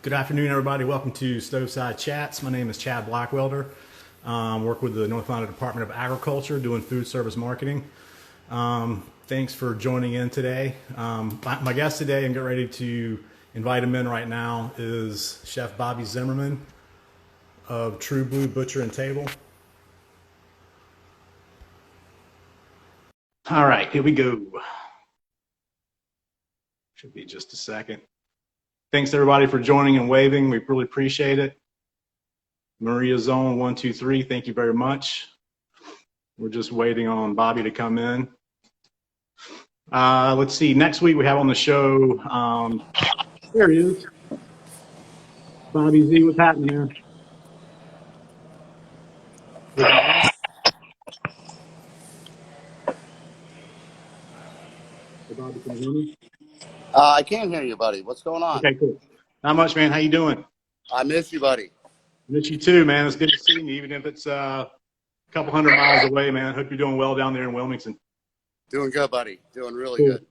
Good afternoon, everybody. Welcome to Stoveside Chats. My name is Chad Blackwelder. Work with the North Carolina Department of Agriculture doing food service marketing. Thanks for joining in today. My guest today, and get ready to invite him in right now, is Chef Bobby Zimmerman of True Blue Butcher and Table. All right, here we go. Should be just a second. Thanks everybody for joining and waving. We really appreciate it. Maria Zone 123, thank you very much. We're just waiting on Bobby to come in. Let's see, next week we have on the show, there he is. Bobby Z, what's happening here? Hey, Bobby, can you hear me? I can hear you, buddy. What's going on? Okay, cool. Not much, man. How you doing? I miss you, buddy. Miss you too, man. It's good to see you, even if it's a couple hundred miles away, man. Hope you're doing well down there in Wilmington. Doing good, buddy. Doing really Cool. good.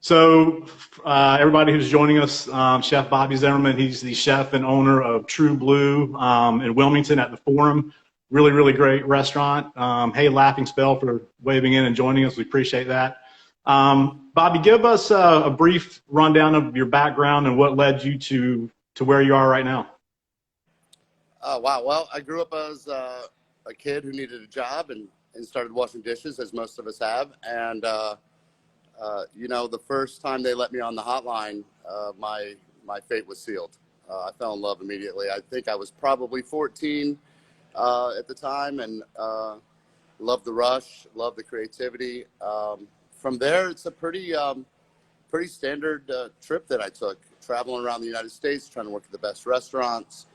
So everybody who's joining us, Chef Bobby Zimmerman, he's the chef and owner of True Blue in Wilmington at the Forum. Really, really great restaurant. Hey, Laughing Spell for waving in and joining us. We appreciate that. Bobby, give us a brief rundown of your background and what led you to where you are right now. Wow. Well, I grew up as a kid who needed a job and started washing dishes, as most of us have. And, you know, the first time they let me on the hotline, my fate was sealed. I fell in love immediately. I think I was probably 14 at the time, and loved the rush, loved the creativity. From there, it's a pretty standard trip that I took, traveling around the United States, trying to work at the best restaurants.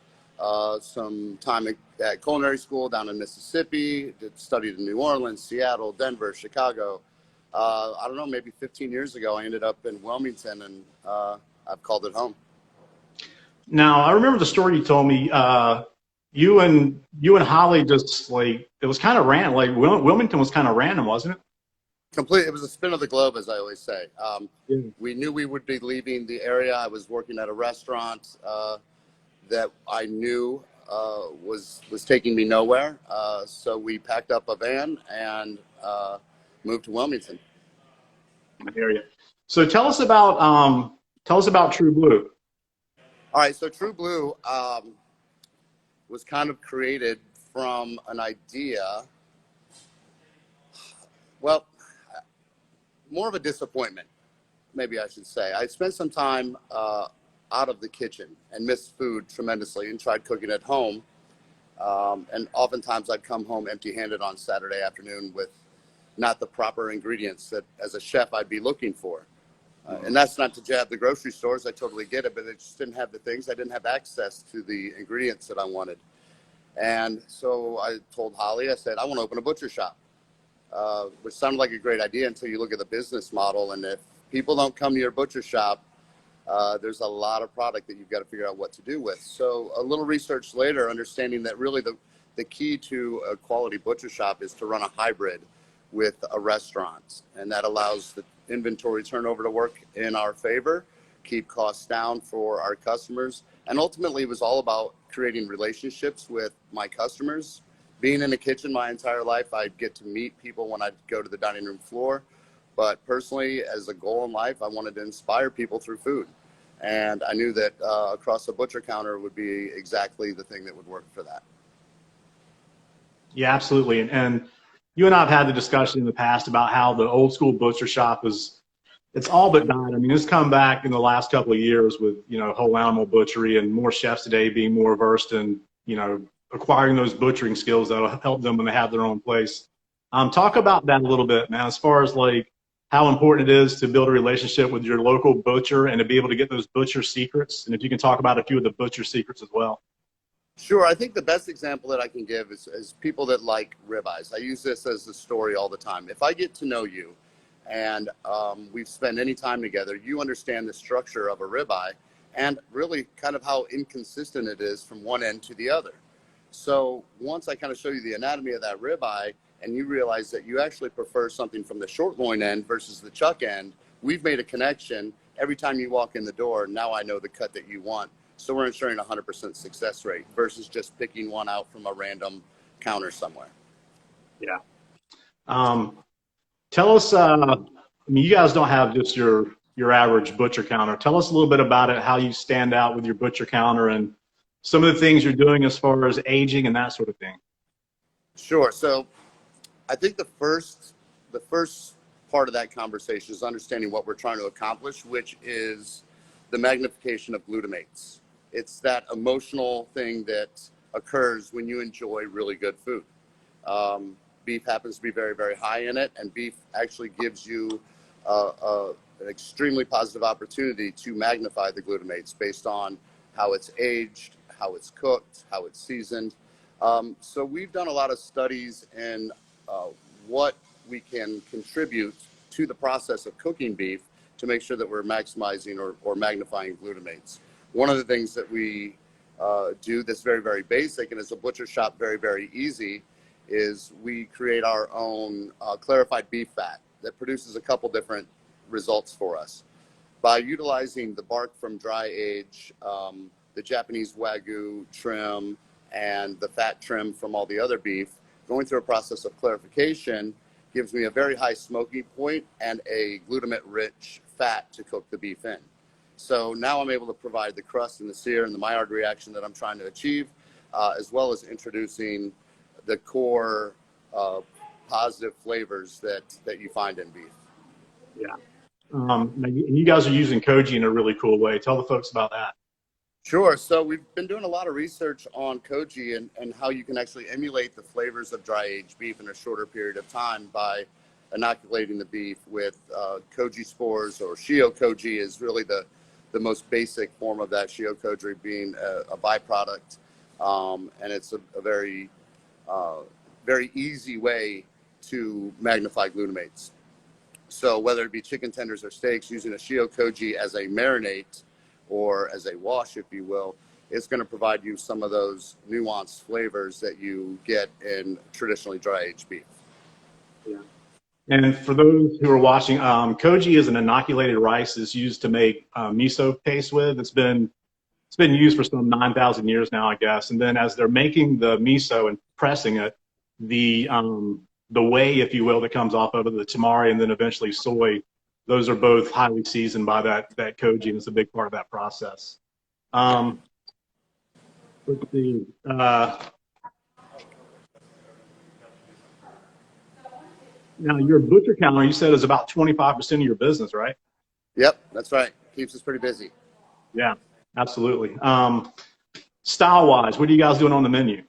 Some time at culinary school down in Mississippi, studied in New Orleans, Seattle, Denver, Chicago. I don't know, maybe 15 years ago, I ended up in Wilmington, and I've called it home. Now, I remember the story you told me. You and Holly just it was kind of random. Like Wilmington was kind of random, wasn't it? Complete. It was a spin of the globe, as I always say. We knew we would be leaving the area. I was working at a restaurant that I knew was taking me nowhere. So we packed up a van and moved to Wilmington. I hear you. So tell us about True Blue. All right. So True Blue was kind of created from an idea. Well, more of a disappointment, maybe I should say. I spent some time out of the kitchen and missed food tremendously and tried cooking at home. And oftentimes I'd come home empty-handed on Saturday afternoon with not the proper ingredients that as a chef I'd be looking for. And that's not to jab the grocery stores. I totally get it, but they just didn't have the things. I didn't have access to the ingredients that I wanted. And so I told Holly, I said, I want to open a butcher shop. Which sounded like a great idea until you look at the business model. And if people don't come to your butcher shop, there's a lot of product that you've got to figure out what to do with. So a little research later, understanding that really the key to a quality butcher shop is to run a hybrid with a restaurant. And that allows the inventory turnover to work in our favor, keep costs down for our customers. And ultimately, it was all about creating relationships with my customers. Being in the kitchen my entire life, I'd get to meet people when I'd go to the dining room floor. But personally, as a goal in life, I wanted to inspire people through food. And I knew that across the butcher counter would be exactly the thing that would work for that. Yeah, absolutely. And you and I have had the discussion in the past about how the old school butcher shop it's all but died. I mean, it's come back in the last couple of years with, whole animal butchery and more chefs today being more versed in, acquiring those butchering skills that'll help them when they have their own place. Talk about that a little bit, man, as far as how important it is to build a relationship with your local butcher and to be able to get those butcher secrets. And if you can talk about a few of the butcher secrets as well. Sure. I think the best example that I can give is people that like ribeyes. I use this as a story all the time. If I get to know you and we've spent any time together, you understand the structure of a ribeye and really kind of how inconsistent it is from one end to the other. So once I kind of show you the anatomy of that ribeye and you realize that you actually prefer something from the short loin end versus the chuck end, we've made a connection. Every time you walk in the door, now I know the cut that you want. So we're ensuring 100% success rate versus just picking one out from a random counter somewhere. Yeah. Tell us, I mean, you guys don't have just your average butcher counter. Tell us a little bit about it, how you stand out with your butcher counter and some of the things you're doing as far as aging and that sort of thing. Sure. So I think the first part of that conversation is understanding what we're trying to accomplish, which is the magnification of glutamates. It's that emotional thing that occurs when you enjoy really good food. Beef happens to be very, very high in it, and beef actually gives you an extremely positive opportunity to magnify the glutamates based on how it's aged, how it's cooked, how it's seasoned. So we've done a lot of studies in what we can contribute to the process of cooking beef to make sure that we're maximizing or magnifying glutamates. One of the things that we do that's very, very basic, and as a butcher shop, very, very easy, is we create our own clarified beef fat that produces a couple different results for us. By utilizing the bark from dry age, the Japanese Wagyu trim, and the fat trim from all the other beef, going through a process of clarification gives me a very high smoking point and a glutamate-rich fat to cook the beef in. So now I'm able to provide the crust and the sear and the Maillard reaction that I'm trying to achieve, as well as introducing the core positive flavors that you find in beef. Yeah. You guys are using koji in a really cool way. Tell the folks about that. Sure. So we've been doing a lot of research on koji and how you can actually emulate the flavors of dry aged beef in a shorter period of time by inoculating the beef with koji spores, or shio koji is really the most basic form of that, shio koji being a byproduct. And it's a very easy way to magnify glutamates. So whether it be chicken tenders or steaks, using a shio koji as a marinade or as a wash, if you will, it's going to provide you some of those nuanced flavors that you get in traditionally dry-aged beef. Yeah. And for those who are watching, koji is an inoculated rice that's used to make miso paste with. It's been used for some 9,000 years now, I guess. And then as they're making the miso and pressing it, the whey, if you will, that comes off of it, the tamari, and then eventually soy, those are both highly seasoned by that koji, and it's a big part of that process. Let's see. Now, your butcher counter, you said, is about 25% of your business, right? Yep, that's right. Keeps us pretty busy. Yeah, absolutely. Style-wise, what are you guys doing on the menu?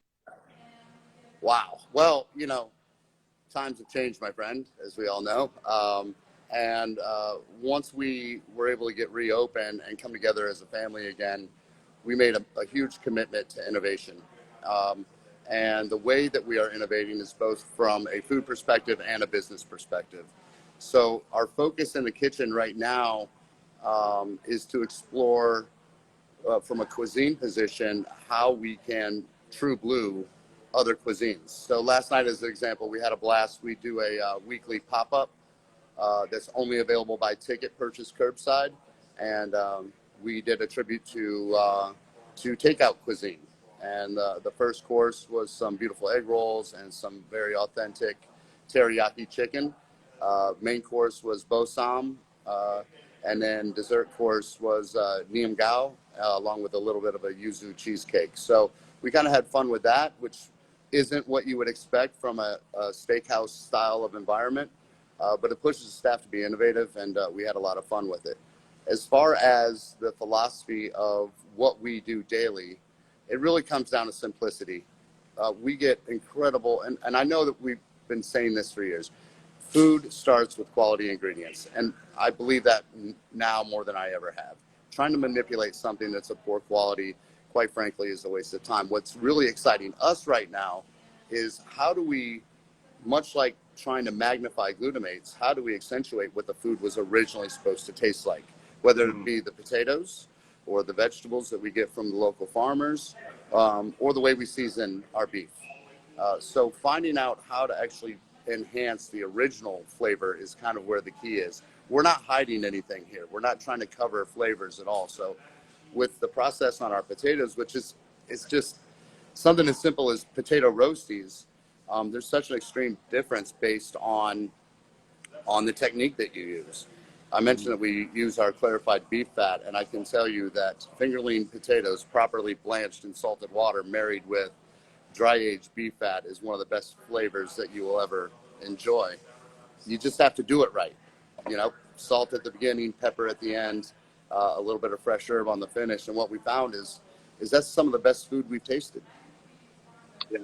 Wow. Well, times have changed, my friend, as we all know. And once we were able to get reopened and come together as a family again, we made a huge commitment to innovation. And the way that we are innovating is both from a food perspective and a business perspective. So our focus in the kitchen right now is to explore from a cuisine position how we can true blue other cuisines. So last night, as an example, we had a blast. We do a weekly pop-up that's only available by ticket purchase curbside, and we did a tribute to takeout cuisine. And the first course was some beautiful egg rolls and some very authentic teriyaki chicken. Main course was bosam, and then dessert course was niam gao, along with a little bit of a yuzu cheesecake. So we kind of had fun with that, which isn't what you would expect from a steakhouse style of environment, but it pushes the staff to be innovative, and we had a lot of fun with it. As far as the philosophy of what we do daily, it really comes down to simplicity. We get incredible, and I know that we've been saying this for years, food starts with quality ingredients, and I believe that now more than I ever have. Trying to manipulate something that's of poor quality, quite frankly, is a waste of time. What's really exciting us right now is how do we, much like trying to magnify glutamates, how do we accentuate what the food was originally supposed to taste like? Whether it be the potatoes or the vegetables that we get from the local farmers, or the way we season our beef. So finding out how to actually enhance the original flavor is kind of where the key is. We're not hiding anything here. We're not trying to cover flavors at all. So with the process on our potatoes, which is just something as simple as potato roasties. There's such an extreme difference based on the technique that you use. I mentioned that we use our clarified beef fat, and I can tell you that fingerling potatoes properly blanched in salted water married with dry aged beef fat is one of the best flavors that you will ever enjoy. You just have to do it right. You know, salt at the beginning, pepper at the end, a little bit of fresh herb on the finish. And what we found is that's some of the best food we've tasted. Yeah.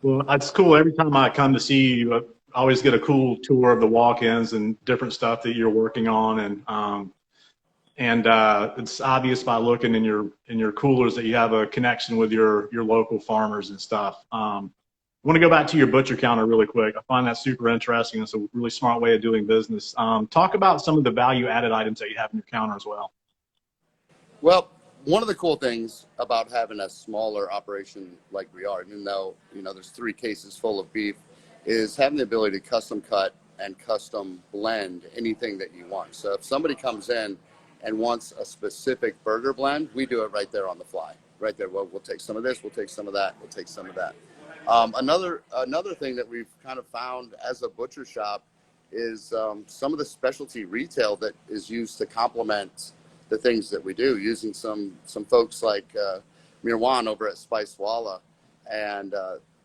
Well, it's cool. Every time I come to see you, I always get a cool tour of the walk-ins and different stuff that you're working on. And it's obvious by looking in your coolers that you have a connection with your local farmers and stuff. I want to go back to your butcher counter really quick. I find that super interesting. It's a really smart way of doing business. Talk about some of the value-added items that you have in your counter as well. Well, one of the cool things about having a smaller operation like we are, even though, you know, there's 3 cases full of beef, is having the ability to custom cut and custom blend anything that you want. So if somebody comes in and wants a specific burger blend, we do it right there on the fly. Right there, well, we'll take some of this, we'll take some of that, we'll take some of that. Another thing that we've kind of found as a butcher shop is some of the specialty retail that is used to complement the things that we do, using some folks like Mirwan over at Spice Walla, and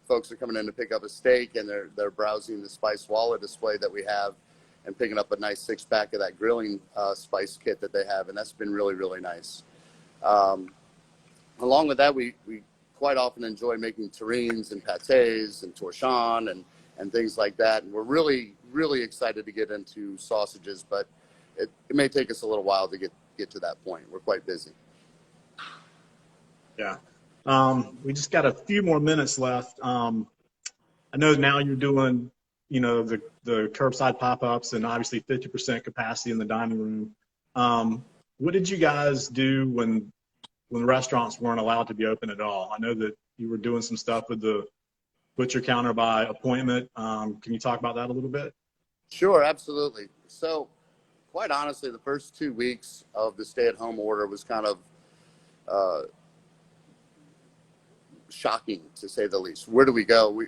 folks are coming in to pick up a steak, and they're browsing the Spice Walla display that we have and picking up a nice 6-pack of that grilling spice kit that they have, and that's been really, really nice. Along with that, we quite often enjoy making terrines and pâtés and torchon and things like that. And we're really, really excited to get into sausages, but it may take us a little while to get to that point. We're quite busy. Yeah. We just got a few more minutes left. I know now you're doing, you know, the curbside pop-ups and obviously 50% capacity in the dining room. What did you guys do when restaurants weren't allowed to be open at all? I know that you were doing some stuff with the butcher counter by appointment. Can you talk about that a little bit? Sure, absolutely. So quite honestly, the first 2 weeks of the stay-at-home order was kind of shocking, to say the least. Where do we go?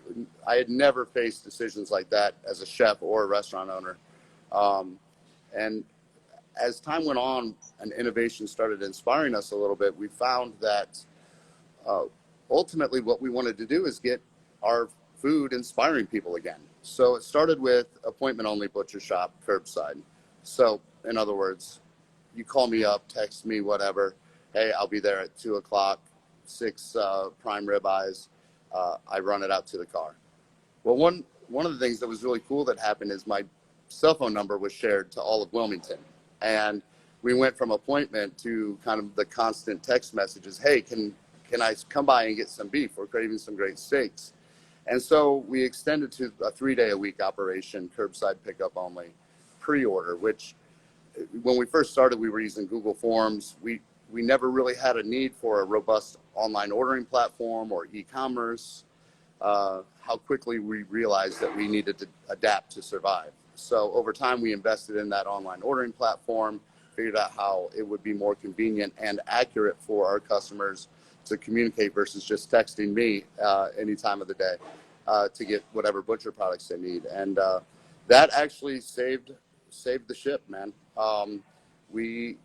I had never faced decisions like that as a chef or a restaurant owner. And as time went on and innovation started inspiring us a little bit, we found that ultimately what we wanted to do is get our food inspiring people again. So it started with appointment-only butcher shop, curbside. So in other words, you call me up, text me, whatever. Hey, I'll be there at 2 o'clock, 6 prime ribeyes. I run it out to the car. Well, one of the things that was really cool that happened is my cell phone number was shared to all of Wilmington. And we went from appointment to kind of the constant text messages. Hey, can I come by and get some beef? We're craving some great steaks. And so we extended to a 3-day-a-week operation, curbside pickup only, pre-order, which when we first started, we were using Google Forms. We never really had a need for a robust online ordering platform or e-commerce. How quickly we realized that we needed to adapt to survive. So over time, we invested in that online ordering platform, figured out how it would be more convenient and accurate for our customers to communicate versus just texting me any time of the day to get whatever butcher products they need. And that actually saved the ship, man. We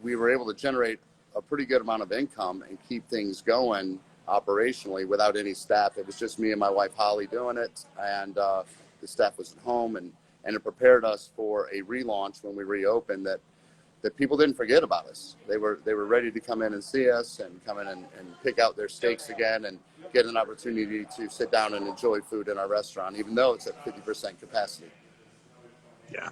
were able to generate a pretty good amount of income and keep things going operationally without any staff. It was just me and my wife Holly doing it, and the staff was at home, and it prepared us for a relaunch when we reopened, that people didn't forget about us. They were ready to come in and see us and come in and pick out their steaks again and get an opportunity to sit down and enjoy food in our restaurant, even though it's at 50% capacity. Yeah.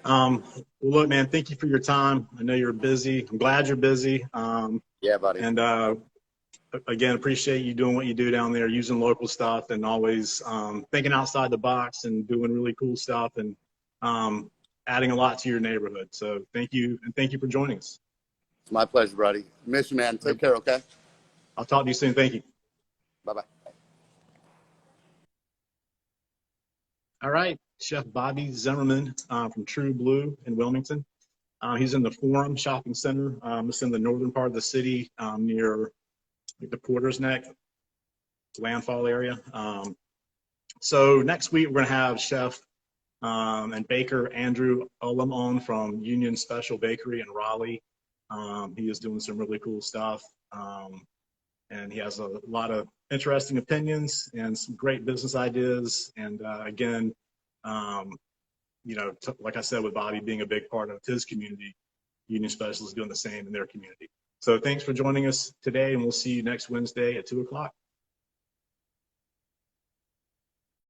Well, look, man, thank you for your time. I know you're busy. I'm glad you're busy. Yeah, buddy. And again, appreciate you doing what you do down there, using local stuff and always thinking outside the box and doing really cool stuff and adding a lot to your neighborhood. So thank you, and thank you for joining us. It's my pleasure, buddy. Miss you, man. Take care, okay? I'll talk to you soon. Thank you. Bye-bye. All right, Chef Bobby Zimmerman from True Blue in Wilmington. He's in the Forum Shopping Center. It's in the northern part of the city, near the Porter's Neck landfall area. So next week we're going to have chef and baker Andrew Ullum on from Union Special Bakery in Raleigh. He is doing some really cool stuff, and he has a lot of interesting opinions and some great business ideas. And again, you know, like I said, with Bobby being a big part of his community, Union Special is doing the same in their community. So thanks for joining us today, and we'll see you next Wednesday at 2 o'clock.